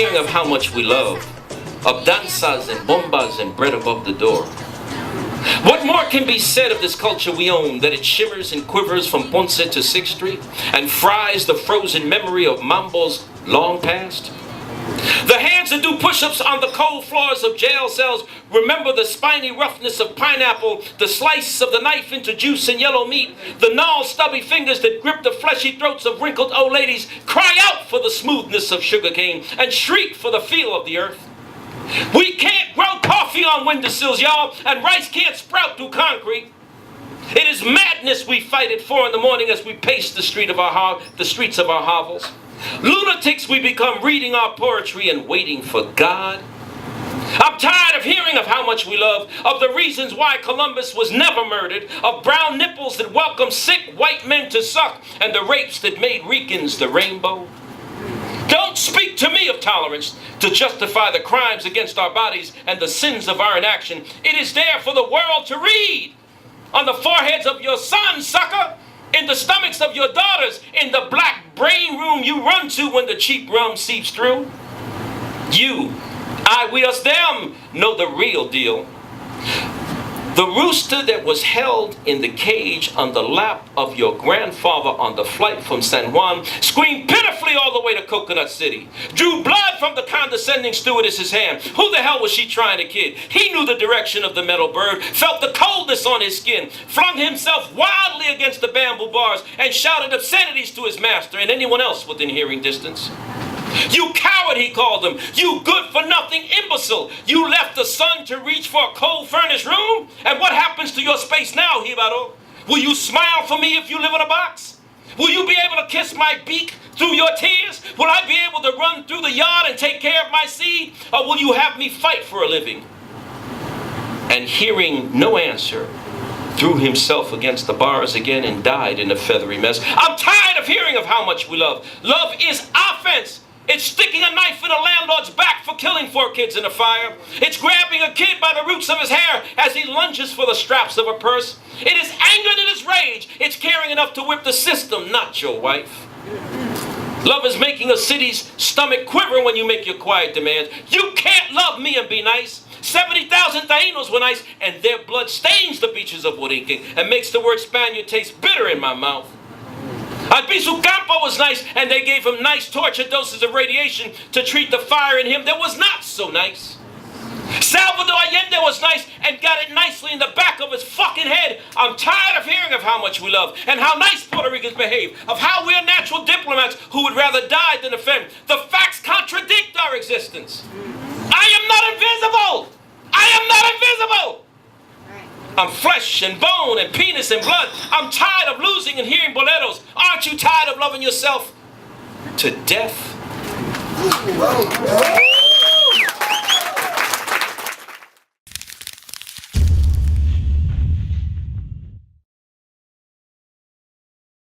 hearing of how much we love, of danzas and bombas and bread above the door. What more can be said of this culture we own, that it shimmers and quivers from Ponce to 6th Street and fries the frozen memory of mambos long past? The hands that do push-ups on the cold floors of jail cells remember the spiny roughness of pineapple, the slice of the knife into juice and yellow meat, the gnarled stubby fingers that grip the fleshy throats of wrinkled old ladies, cry out for the smoothness of sugarcane and shriek for the feel of the earth. We can't grow coffee on windowsills, y'all, and rice can't sprout through concrete. It is madness we fight at 4 in the morning as we pace the streets of our hovels. Lunatics we become reading our poetry and waiting for God. I'm tired of hearing of how much we love, of the reasons why Columbus was never murdered, of brown nipples that welcome sick white men to suck, and the rapes that made Ricans the rainbow. Don't speak to me of tolerance to justify the crimes against our bodies and the sins of our inaction. It is there for the world to read. On the foreheads of your sons, sucker. In the stomachs of your daughters. In the black brain room you run to when the cheap rum seeps through. You, I, we, us, them know the real deal. The rooster that was held in the cage on the lap of your grandfather on the flight from San Juan screamed pitifully all the way to Coconut City, drew blood from the condescending stewardess's hand. Who the hell was she trying to kid? He knew the direction of the metal bird, felt the coldness on his skin, flung himself wildly against the bamboo bars, and shouted obscenities to his master and anyone else within hearing distance. You coward, he called them. You good-for-nothing imbecile. You left the sun to reach for a cold-furnished room? And what happens to your space now, Hibaro? Will you smile for me if you live in a box? Will you be able to kiss my beak through your tears? Will I be able to run through the yard and take care of my seed? Or will you have me fight for a living? And hearing no answer, threw himself against the bars again and died in a feathery mess. I'm tired of hearing of how much we love. Love is offense. It's sticking a knife in a landlord's back for killing 4 kids in a fire. It's grabbing a kid by the roots of his hair as he lunges for the straps of a purse. It is anger and it is rage. It's caring enough to whip the system, not your wife. Love is making a city's stomach quiver when you make your quiet demands. You can't love me and be nice. 70,000 Tainos were nice, and their blood stains the beaches of Borinquen and makes the word Spaniard taste bitter in my mouth. Albizu Campo was nice, and they gave him nice torture doses of radiation to treat the fire in him that was not so nice. Salvador Allende was nice and got it nicely in the back of his fucking head. I'm tired of hearing of how much we love and how nice Puerto Ricans behave, of how we're natural diplomats who would rather die than offend. The facts contradict our existence. I am not invisible. I am not invisible. I'm flesh and bone and penis and blood. I'm tired of losing and hearing boleros. Aren't you tired of loving yourself to death?